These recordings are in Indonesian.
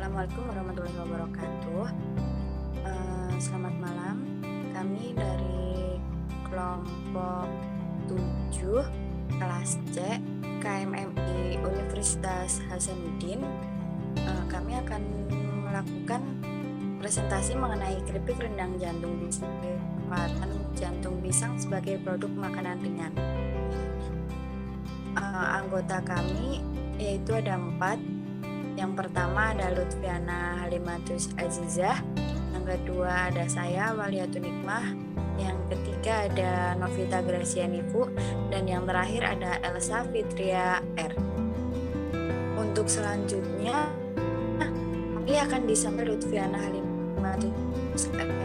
Assalamualaikum warahmatullahi wabarakatuh. Selamat malam. Kami dari kelompok 7 kelas C KMMI Universitas Hasanuddin. Kami akan melakukan presentasi mengenai keripik rendang jantung pisang, manfaatan jantung pisang sebagai produk makanan ringan. Anggota kami yaitu ada 4. Yang pertama ada Lutfiana Halimatus Azizah, yang kedua ada saya Waliatun Nikmah, yang ketiga ada Novita Gracianifu, dan yang terakhir ada Elsa Fitria R. Untuk selanjutnya ini akan disampaikan Lutfiana Halimatus R.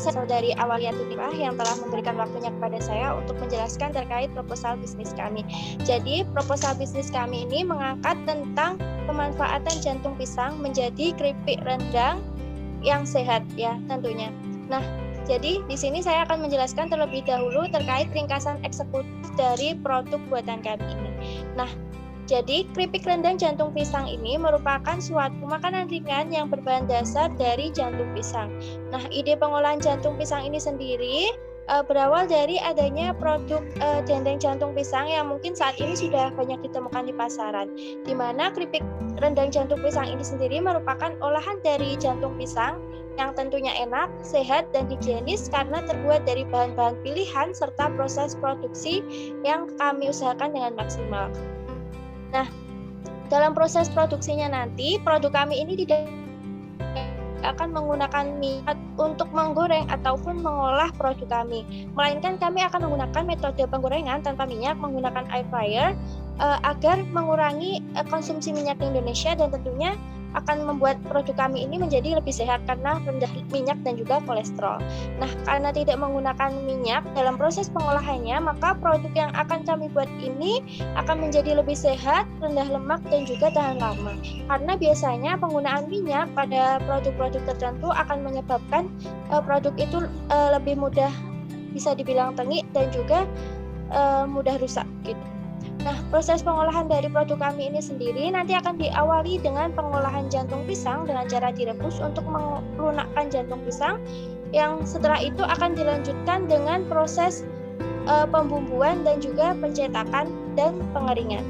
Saudari Awaliyatun Nikmah yang telah memberikan waktunya kepada saya untuk menjelaskan terkait proposal bisnis kami. Jadi proposal bisnis kami ini mengangkat tentang pemanfaatan jantung pisang menjadi keripik rendang yang sehat ya tentunya. Nah, jadi di sini saya akan menjelaskan terlebih dahulu terkait ringkasan eksekutif dari produk buatan kami ini. Nah, jadi keripik rendang jantung pisang ini merupakan suatu makanan ringan yang berbahan dasar dari jantung pisang. Nah, ide pengolahan jantung pisang ini sendiri berawal dari adanya produk dendeng jantung pisang yang mungkin saat ini sudah banyak ditemukan di pasaran, di mana keripik rendang jantung pisang ini sendiri merupakan olahan dari jantung pisang yang tentunya enak, sehat, dan higienis karena terbuat dari bahan-bahan pilihan serta proses produksi yang kami usahakan dengan maksimal. Nah, dalam proses produksinya nanti, produk kami ini tidak akan menggunakan minyak untuk menggoreng ataupun mengolah produk kami, melainkan kami akan menggunakan metode penggorengan tanpa minyak menggunakan air fryer agar mengurangi konsumsi minyak di Indonesia dan tentunya akan membuat produk kami ini menjadi lebih sehat karena rendah minyak dan juga kolesterol. Nah, karena tidak menggunakan minyak dalam proses pengolahannya, maka produk yang akan kami buat ini akan menjadi lebih sehat, rendah lemak, dan juga tahan lama. Karena biasanya penggunaan minyak pada produk-produk tertentu akan menyebabkan produk itu lebih mudah bisa dibilang tengik dan juga mudah rusak gitu. Nah, proses pengolahan dari produk kami ini sendiri nanti akan diawali dengan pengolahan jantung pisang dengan cara direbus untuk melunakkan jantung pisang, yang setelah itu akan dilanjutkan dengan proses pembumbuan dan juga pencetakan dan pengeringan.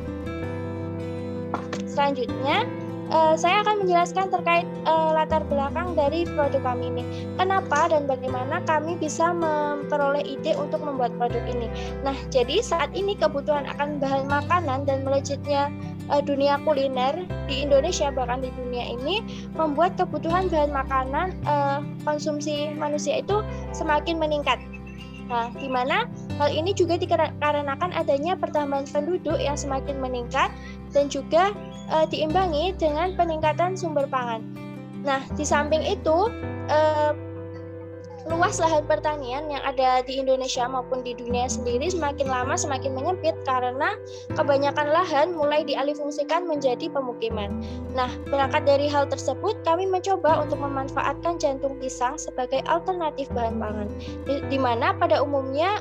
Selanjutnya, saya akan menjelaskan terkait latar belakang dari produk kami ini. Kenapa dan bagaimana kami bisa memperoleh ide untuk membuat produk ini. Nah, jadi saat ini kebutuhan akan bahan makanan dan melejitnya dunia kuliner di Indonesia bahkan di dunia ini membuat kebutuhan bahan makanan konsumsi manusia itu semakin meningkat. Nah, di mana hal ini juga dikarenakan adanya pertambahan penduduk yang semakin meningkat dan juga diimbangi dengan peningkatan sumber pangan. Nah, di samping itu, luas lahan pertanian yang ada di Indonesia maupun di dunia sendiri semakin lama semakin menyempit karena kebanyakan lahan mulai dialihfungsikan menjadi pemukiman. Nah, berangkat dari hal tersebut, kami mencoba untuk memanfaatkan jantung pisang sebagai alternatif bahan pangan, di mana pada umumnya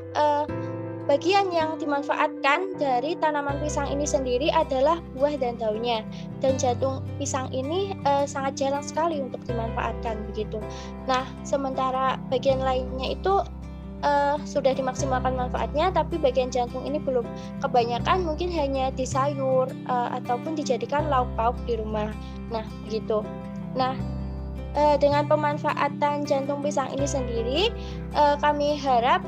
bagian yang dimanfaatkan dari tanaman pisang ini sendiri adalah buah dan daunnya. Dan jantung pisang ini sangat jarang sekali untuk dimanfaatkan begitu. Nah, sementara bagian lainnya itu sudah dimaksimalkan manfaatnya, tapi bagian jantung ini belum. Kebanyakan mungkin hanya di sayur ataupun dijadikan lauk pauk di rumah. Nah, begitu. Nah, dengan pemanfaatan jantung pisang ini sendiri, kami harap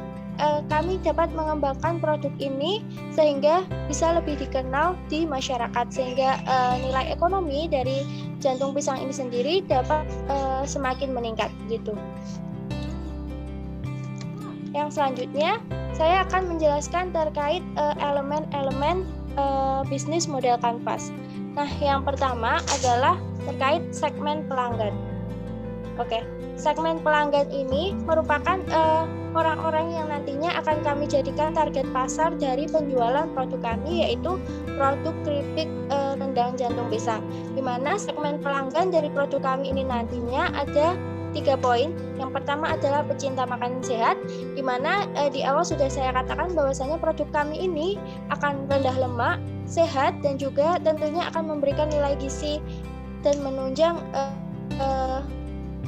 kami dapat mengembangkan produk ini sehingga bisa lebih dikenal di masyarakat, sehingga nilai ekonomi dari jantung pisang ini sendiri dapat semakin meningkat gitu. Yang selanjutnya saya akan menjelaskan terkait elemen-elemen bisnis model kanvas. Nah, yang pertama adalah terkait segmen pelanggan. Oke, segmen pelanggan ini merupakan orang-orang yang nantinya akan kami jadikan target pasar dari penjualan produk kami, yaitu produk keripik rendang jantung pisang. Di mana segmen pelanggan dari produk kami ini nantinya ada 3 poin. Yang pertama adalah pecinta makanan sehat, di mana di awal sudah saya katakan bahwasanya produk kami ini akan rendah lemak, sehat, dan juga tentunya akan memberikan nilai gizi dan menunjang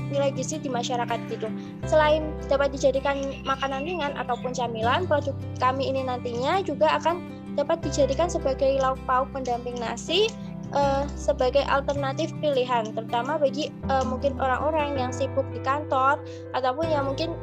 nilai gizi di masyarakat gitu. Selain dapat dijadikan makanan ringan ataupun camilan, produk kami ini nantinya juga akan dapat dijadikan sebagai lauk pauk pendamping nasi, sebagai alternatif pilihan, terutama bagi mungkin orang-orang yang sibuk di kantor ataupun yang mungkin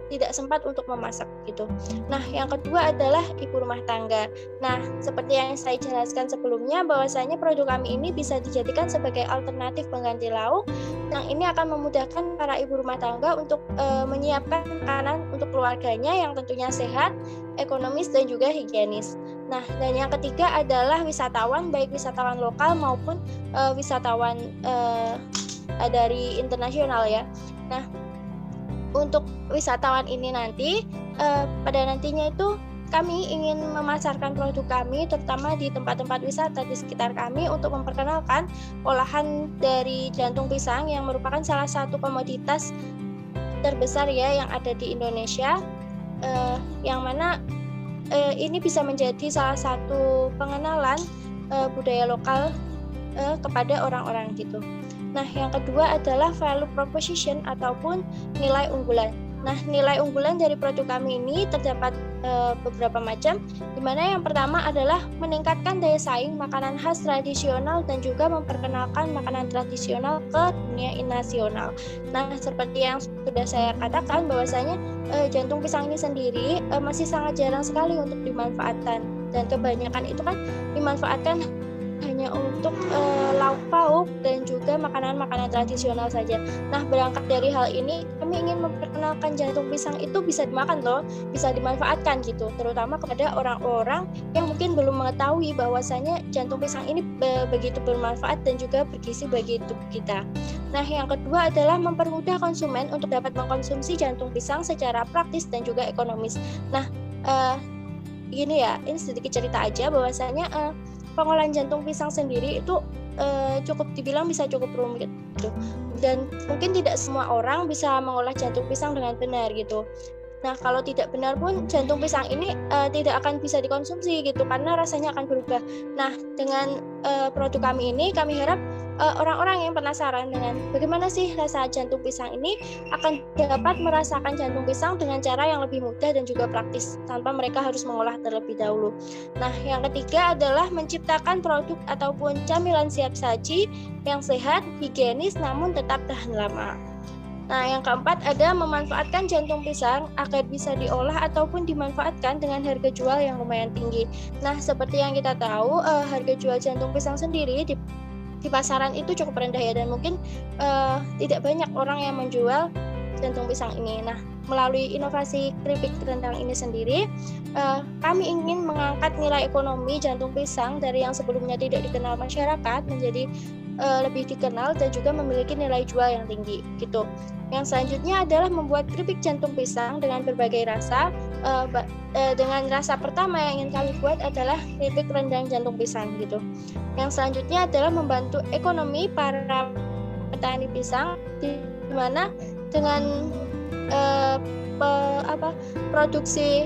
tidak sempat untuk memasak gitu. Nah, yang kedua adalah ibu rumah tangga. Nah, seperti yang saya jelaskan sebelumnya bahwasanya produk kami ini bisa dijadikan sebagai alternatif pengganti lauk yang ini akan memudahkan para ibu rumah tangga untuk menyiapkan makanan untuk keluarganya yang tentunya sehat, ekonomis, dan juga higienis. Nah, dan yang ketiga adalah wisatawan, baik wisatawan lokal maupun wisatawan dari internasional ya. Nah, untuk wisatawan ini nanti pada nantinya itu kami ingin memasarkan produk kami terutama di tempat-tempat wisata di sekitar kami untuk memperkenalkan olahan dari jantung pisang yang merupakan salah satu komoditas terbesar ya yang ada di Indonesia, yang mana ini bisa menjadi salah satu pengenalan budaya lokal kepada orang-orang gitu. Nah, yang kedua adalah value proposition ataupun nilai unggulan. Nah, nilai unggulan dari produk kami ini terdapat beberapa macam, di mana yang pertama adalah meningkatkan daya saing makanan khas tradisional dan juga memperkenalkan makanan tradisional ke dunia nasional. Nah, seperti yang sudah saya katakan bahwasanya jantung pisang ini sendiri masih sangat jarang sekali untuk dimanfaatkan, dan kebanyakan itu kan dimanfaatkan hanya untuk lauk pauk dan juga makanan-makanan tradisional saja. Nah, berangkat dari hal ini, kami ingin memperkenalkan jantung pisang itu bisa dimakan loh, bisa dimanfaatkan gitu, terutama kepada orang-orang yang mungkin belum mengetahui bahwasanya jantung pisang ini begitu bermanfaat dan juga bergizi bagi tubuh kita. Nah, yang kedua adalah mempermudah konsumen untuk dapat mengkonsumsi jantung pisang secara praktis dan juga ekonomis. Nah, gini ya, ini sedikit cerita aja bahwasanya pengolahan jantung pisang sendiri itu cukup dibilang bisa cukup rumit gitu. Dan mungkin tidak semua orang bisa mengolah jantung pisang dengan benar gitu. Nah, kalau tidak benar pun jantung pisang ini tidak akan bisa dikonsumsi gitu karena rasanya akan berubah. Nah, dengan produk kami ini kami harap orang-orang yang penasaran dengan bagaimana sih rasa jantung pisang ini akan dapat merasakan jantung pisang dengan cara yang lebih mudah dan juga praktis tanpa mereka harus mengolah terlebih dahulu. Nah, yang ketiga adalah menciptakan produk ataupun camilan siap saji yang sehat, higienis namun tetap tahan lama. Nah, yang keempat ada memanfaatkan jantung pisang agar bisa diolah ataupun dimanfaatkan dengan harga jual yang lumayan tinggi. Nah, seperti yang kita tahu, harga jual jantung pisang sendiri di pasaran itu cukup rendah ya, dan mungkin tidak banyak orang yang menjual jantung pisang ini. Nah, melalui inovasi keripik rendang ini sendiri, kami ingin mengangkat nilai ekonomi jantung pisang dari yang sebelumnya tidak dikenal masyarakat menjadi lebih dikenal dan juga memiliki nilai jual yang tinggi gitu. Yang selanjutnya adalah membuat keripik jantung pisang dengan berbagai rasa. Dengan rasa pertama yang ingin kami buat adalah keripik rendang jantung pisang gitu. Yang selanjutnya adalah membantu ekonomi para petani pisang, di mana dengan produksi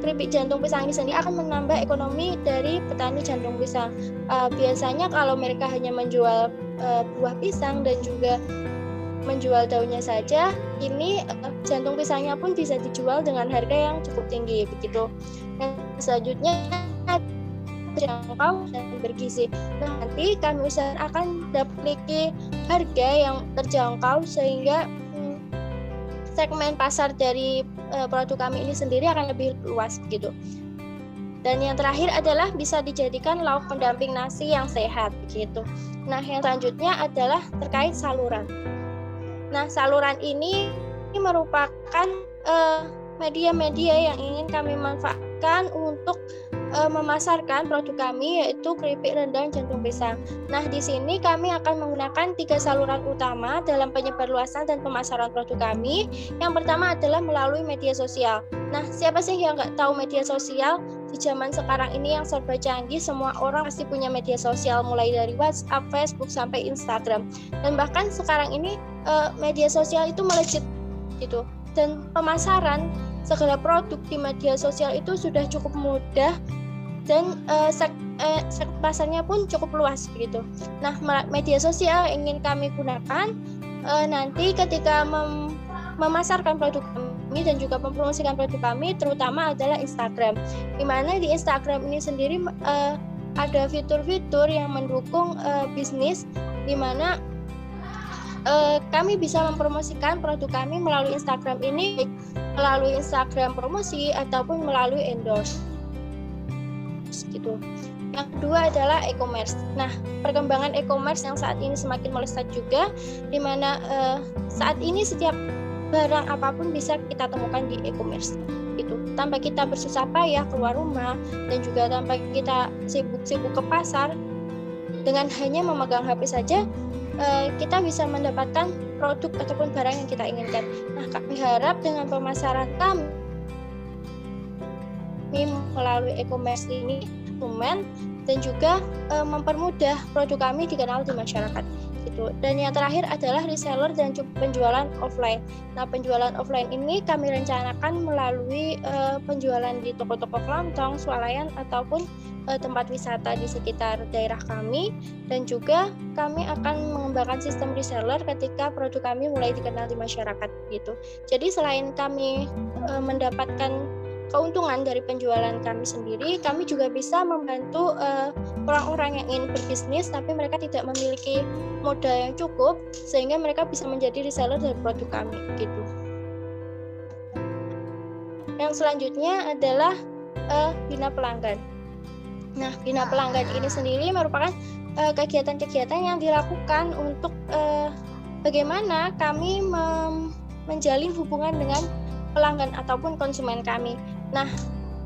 keripik jantung pisang ini sendiri akan menambah ekonomi dari petani jantung pisang. Biasanya kalau mereka hanya menjual buah pisang dan juga menjual daunnya saja, ini jantung pisangnya pun bisa dijual dengan harga yang cukup tinggi begitu. Yang selanjutnya terjangkau dan bergizi. Nah, nanti kami usahakan dapat memiliki harga yang terjangkau sehingga segmen pasar dari produk kami ini sendiri akan lebih luas gitu. Dan yang terakhir adalah bisa dijadikan lauk pendamping nasi yang sehat gitu. Nah, yang selanjutnya adalah terkait saluran. Nah, saluran ini merupakan media-media yang ingin kami manfaatkan untuk memasarkan produk kami, yaitu keripik rendang jantung pisang. Nah, di sini kami akan menggunakan 3 saluran utama dalam penyebarluasan dan pemasaran produk kami. Yang pertama adalah melalui media sosial. Nah, siapa sih yang nggak tahu media sosial? Di zaman sekarang ini yang serba canggih, semua orang pasti punya media sosial, mulai dari WhatsApp, Facebook, sampai Instagram. Dan bahkan sekarang ini media sosial itu melejit gitu, dan pemasaran segala produk di media sosial itu sudah cukup mudah dan segmen pasarnya pun cukup luas begitu. Nah, media sosial yang ingin kami gunakan nanti ketika memasarkan produk kami dan juga mempromosikan produk kami, terutama adalah Instagram. Di mana di Instagram ini sendiri ada fitur-fitur yang mendukung bisnis, di mana kami bisa mempromosikan produk kami melalui Instagram ini, melalui Instagram promosi ataupun melalui endorse gitu. Yang kedua adalah e-commerce. Nah, perkembangan e-commerce yang saat ini semakin melesat juga, di mana saat ini setiap barang apapun bisa kita temukan di e-commerce gitu. Tanpa kita bersusah payah keluar rumah dan juga tanpa kita sibuk-sibuk ke pasar, dengan hanya memegang HP saja kita bisa mendapatkan produk ataupun barang yang kita inginkan. Nah, kami harap dengan pemasaran kami melalui e-commerce ini konsumen dan juga mempermudah produk kami dikenal di masyarakat gitu. Dan yang terakhir adalah reseller dan penjualan offline. Nah, penjualan offline ini kami rencanakan melalui penjualan di toko-toko kelontong, swalayan ataupun tempat wisata di sekitar daerah kami, dan juga kami akan mengembangkan sistem reseller ketika produk kami mulai dikenal di masyarakat gitu. Jadi selain kami mendapatkan keuntungan dari penjualan kami sendiri, kami juga bisa membantu orang-orang yang ingin berbisnis tapi mereka tidak memiliki modal yang cukup, sehingga mereka bisa menjadi reseller dari produk kami gitu. Yang selanjutnya adalah bina pelanggan. Nah, bina pelanggan ini sendiri merupakan kegiatan-kegiatan yang dilakukan untuk bagaimana kami menjalin hubungan dengan pelanggan ataupun konsumen kami. Nah,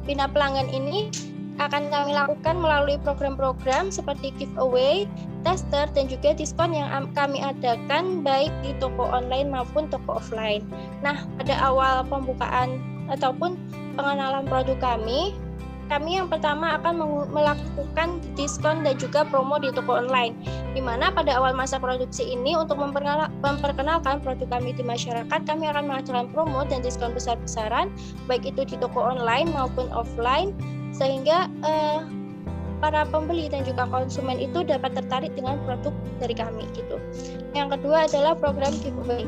bina pelanggan ini akan kami lakukan melalui program-program seperti giveaway, tester, dan juga diskon yang kami adakan baik di toko online maupun toko offline. Nah, pada awal pembukaan ataupun pengenalan produk kami yang pertama akan melakukan diskon dan juga promo di toko online, di mana pada awal masa produksi ini untuk memperkenalkan produk kami di masyarakat, kami akan mengadakan promo dan diskon besar-besaran, baik itu di toko online maupun offline, sehingga para pembeli dan juga konsumen itu dapat tertarik dengan produk dari kami gitu. Yang kedua adalah program giveaway.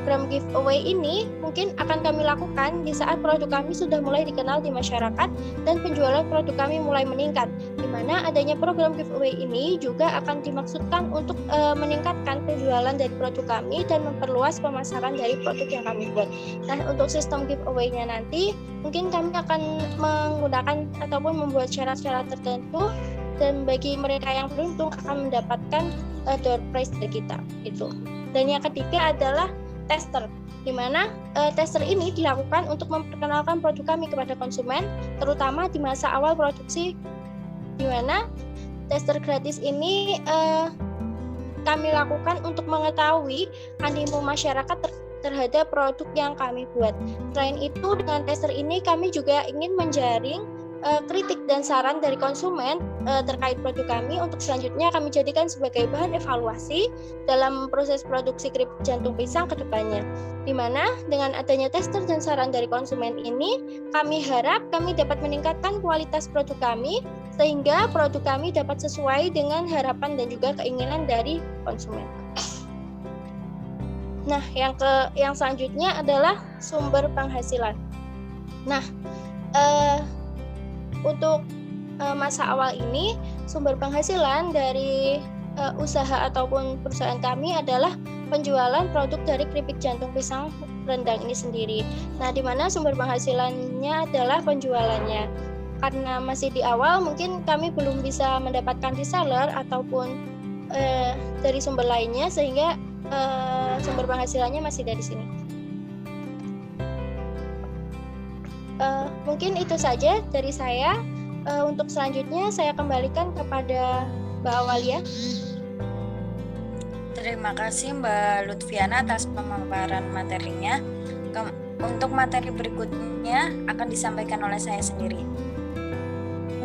Program giveaway ini mungkin akan kami lakukan di saat produk kami sudah mulai dikenal di masyarakat dan penjualan produk kami mulai meningkat, di mana adanya program giveaway ini juga akan dimaksudkan untuk meningkatkan penjualan dari produk kami dan memperluas pemasaran dari produk yang kami buat. Nah, untuk sistem giveaway-nya nanti mungkin kami akan menggunakan ataupun membuat syarat-syarat tertentu, dan bagi mereka yang beruntung akan mendapatkan door prize dari kita gitu. Dan yang ketiga adalah tester, di mana tester ini dilakukan untuk memperkenalkan produk kami kepada konsumen, terutama di masa awal produksi, di mana tester gratis ini kami lakukan untuk mengetahui animo masyarakat terhadap produk yang kami buat. Selain itu, dengan tester ini kami juga ingin menjaring kritik dan saran dari konsumen terkait produk kami untuk selanjutnya kami jadikan sebagai bahan evaluasi dalam proses produksi keripik jantung pisang ke depannya. Di mana dengan adanya tester dan saran dari konsumen ini, kami harap kami dapat meningkatkan kualitas produk kami sehingga produk kami dapat sesuai dengan harapan dan juga keinginan dari konsumen. Nah, yang selanjutnya adalah sumber penghasilan. Nah, untuk masa awal ini, sumber penghasilan dari usaha ataupun perusahaan kami adalah penjualan produk dari keripik jantung pisang rendang ini sendiri. Nah, di mana sumber penghasilannya adalah penjualannya. Karena masih di awal, mungkin kami belum bisa mendapatkan reseller ataupun dari sumber lainnya, sehingga sumber penghasilannya masih dari sini. Mungkin itu saja dari saya. Untuk selanjutnya saya kembalikan kepada Mbak Awalia. Terima kasih Mbak Lutfiana atas pemaparan materinya. Untuk materi berikutnya akan disampaikan oleh saya sendiri.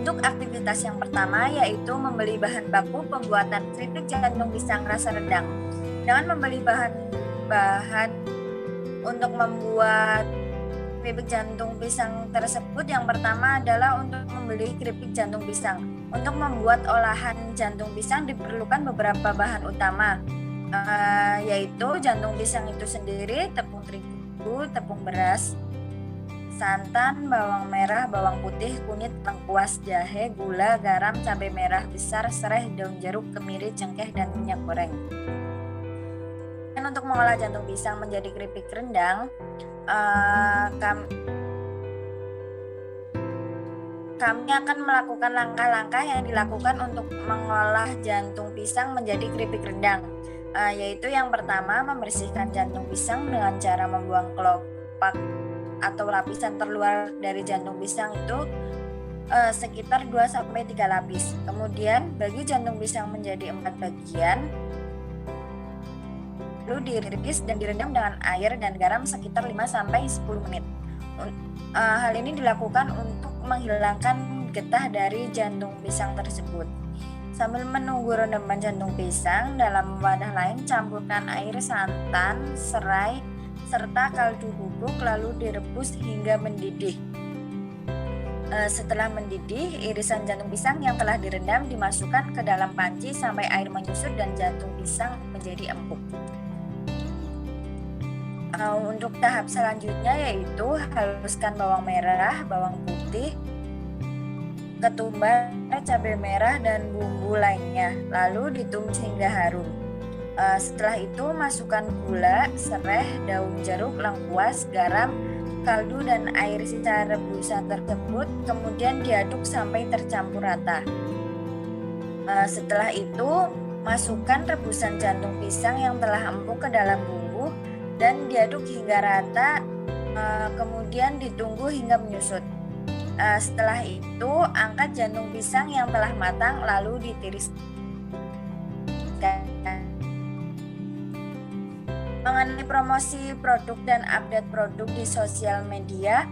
Untuk aktivitas yang pertama yaitu membeli bahan baku pembuatan keripik jantung pisang rasa rendang. Dengan membeli bahan bahan untuk membuat keripik jantung pisang tersebut. Yang pertama adalah untuk membeli keripik jantung pisang. Untuk membuat olahan jantung pisang diperlukan beberapa bahan utama, yaitu jantung pisang itu sendiri, tepung terigu, tepung beras, santan, bawang merah, bawang putih, kunyit, lengkuas, jahe, gula, garam, cabai merah besar, serai, daun jeruk, kemiri, cengkeh, dan minyak goreng. Dan untuk mengolah jantung pisang menjadi keripik rendang, kami akan melakukan langkah-langkah yang dilakukan untuk mengolah jantung pisang menjadi keripik rendang, yaitu yang pertama membersihkan jantung pisang dengan cara membuang kelopak atau lapisan terluar dari jantung pisang itu sekitar 2-3 lapis. Kemudian bagi jantung pisang menjadi 4 bagian, lalu diiris dan direndam dengan air dan garam sekitar 5-10 menit. Hal ini dilakukan untuk menghilangkan getah dari jantung pisang tersebut. Sambil menunggu rendaman jantung pisang, dalam wadah lain campurkan air, santan, serai, serta kaldu bubuk, lalu direbus hingga mendidih. Setelah mendidih, irisan jantung pisang yang telah direndam dimasukkan ke dalam panci sampai air menyusut dan jantung pisang menjadi empuk. Untuk tahap selanjutnya yaitu haluskan bawang merah, bawang putih, ketumbar, cabai merah, dan bumbu lainnya, lalu ditumis hingga harum. Setelah itu masukkan gula, serai, daun jeruk, lengkuas, garam, kaldu, dan air sisa rebusan tersebut, kemudian diaduk sampai tercampur rata. Setelah itu masukkan rebusan jantung pisang yang telah empuk ke dalam bumbu dan diaduk hingga rata, kemudian ditunggu hingga menyusut. Setelah itu angkat jantung pisang yang telah matang lalu ditiriskan. Mengenai promosi produk dan update produk di sosial media,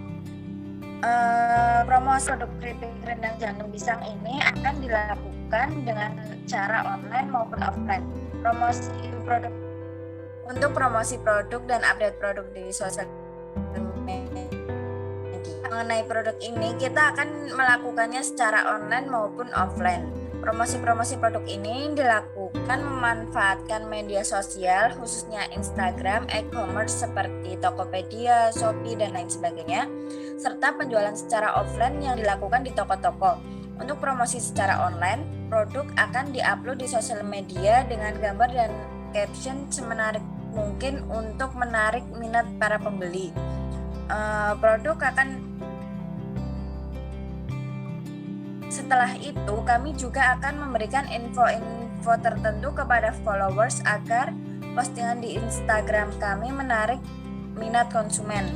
promosi produk keripik rendang jantung pisang ini akan dilakukan dengan cara online maupun offline. Untuk promosi produk dan update produk di sosial media, mengenai produk ini kita akan melakukannya secara online maupun offline. Promosi-promosi produk ini dilakukan memanfaatkan media sosial, khususnya Instagram, e-commerce seperti Tokopedia, Shopee, dan lain sebagainya, serta penjualan secara offline yang dilakukan di toko-toko. Untuk promosi secara online, produk akan diupload di sosial media dengan gambar dan caption semenarik mungkin untuk menarik minat para pembeli. Setelah itu, kami juga akan memberikan info-info tertentu kepada followers agar postingan di Instagram kami menarik minat konsumen.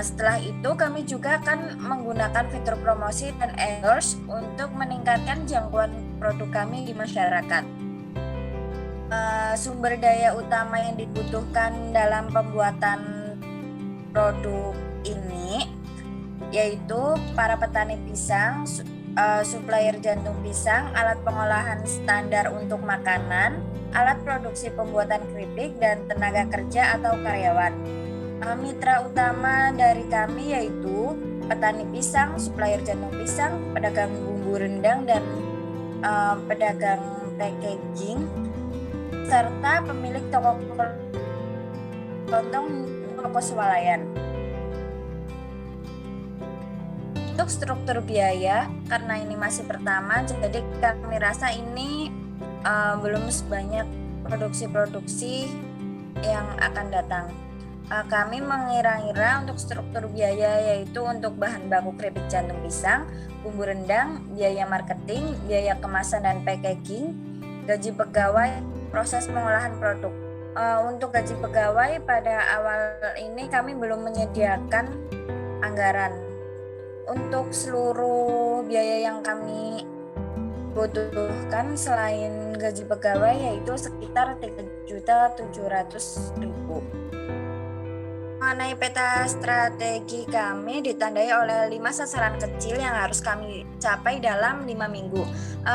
Setelah itu, kami juga akan menggunakan fitur promosi dan endorse untuk meningkatkan jangkauan produk kami di masyarakat. Sumber daya utama yang dibutuhkan dalam pembuatan produk ini yaitu para petani pisang, supplier jantung pisang, alat pengolahan standar untuk makanan, alat produksi pembuatan keripik, dan tenaga kerja atau karyawan. Mitra utama dari kami yaitu petani pisang, supplier jantung pisang, pedagang bumbu rendang, dan pedagang packaging, serta pemilik toko kelontong toko swalayan. Untuk struktur biaya, karena ini masih pertama, jadi kami rasa ini belum sebanyak produksi-produksi yang akan datang. Kami mengira-ngira untuk struktur biaya yaitu untuk bahan baku keripik jantung pisang, bumbu rendang, biaya marketing, biaya kemasan dan packaging, gaji pegawai, proses pengolahan produk. Untuk gaji pegawai pada awal ini kami belum menyediakan anggaran. Untuk seluruh biaya yang kami butuhkan selain gaji pegawai yaitu sekitar 3.700.000. Mengenai peta strategi kami ditandai oleh 5 sasaran kecil yang harus kami capai dalam 5 minggu.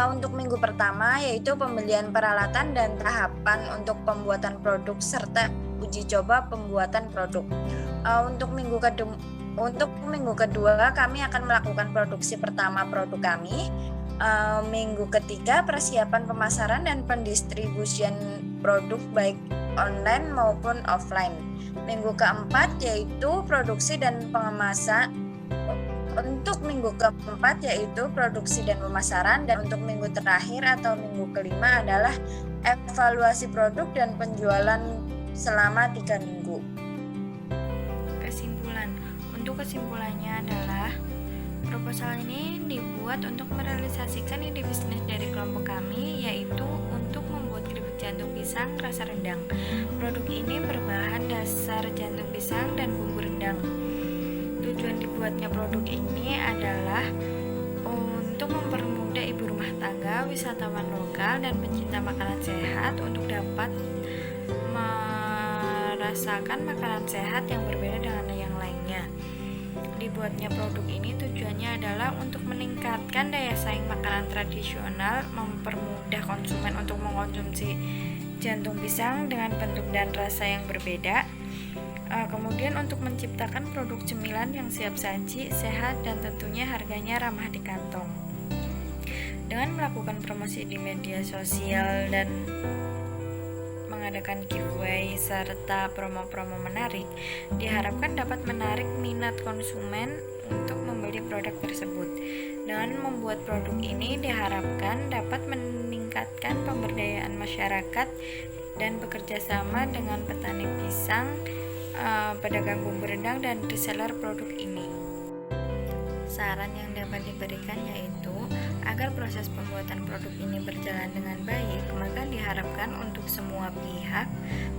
Untuk minggu pertama yaitu pembelian peralatan dan tahapan untuk pembuatan produk serta uji coba pembuatan produk. Untuk minggu kedua kami akan melakukan produksi pertama produk kami. Minggu ketiga persiapan pemasaran dan pendistribusian produk baik online maupun offline. Minggu keempat yaitu produksi dan pengemasan. Untuk minggu keempat yaitu produksi dan pemasaran, dan untuk minggu terakhir atau minggu kelima adalah evaluasi produk dan penjualan selama 3 minggu. Kesimpulan. Untuk kesimpulannya adalah proposal ini dibuat untuk merealisasikan ide bisnis dari kelompok kami, yaitu untuk membuat keripik jantung pisang rasa rendang. Produk ini berbahan dasar jantung pisang dan bumbu rendang. Tujuan dibuatnya produk ini adalah untuk mempermudah ibu rumah tangga, wisatawan lokal, dan pencinta makanan sehat untuk dapat merasakan makanan sehat yang berbeda dengan yang lainnya. Dibuatnya produk ini tujuannya adalah untuk meningkatkan daya saing makanan tradisional, mempermudah konsumen untuk mengkonsumsi jantung pisang dengan bentuk dan rasa yang berbeda. Kemudian untuk menciptakan produk cemilan yang siap saji, sehat, dan tentunya harganya ramah di kantong. Dengan melakukan promosi di media sosial dan mengadakan giveaway serta promo-promo menarik, diharapkan dapat menarik minat konsumen untuk membeli produk tersebut. Dengan membuat produk ini diharapkan dapat meningkatkan pemberdayaan masyarakat dan bekerja sama dengan petani pisang, pedagang bumbu rendang, dan reseller produk ini. Saran yang dapat diberikan yaitu agar proses pembuatan produk ini berjalan dengan baik, maka diharapkan untuk semua pihak,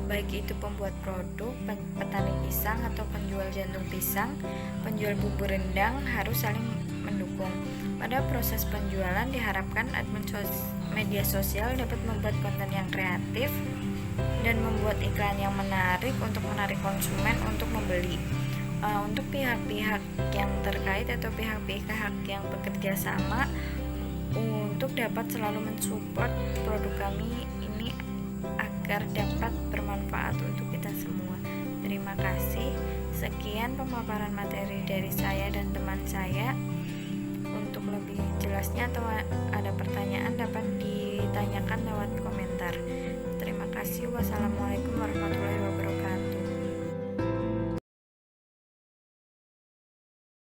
baik itu pembuat produk, petani pisang atau penjual jantung pisang, penjual bumbu rendang, harus saling mendukung. Pada proses penjualan diharapkan admin media sosial dapat membuat konten yang kreatif dan membuat iklan yang menarik untuk menarik konsumen untuk membeli. Untuk pihak-pihak yang terkait atau pihak-pihak yang bekerja sama untuk dapat selalu mensupport produk kami ini agar dapat bermanfaat untuk kita semua. Terima kasih. Sekian pemaparan materi dari saya dan teman saya. Untuk lebih jelasnya atau ada pertanyaan dapat ditanyakan lewat komentar. Terima kasih. Wassalamualaikum warahmatullahi wabarakatuh.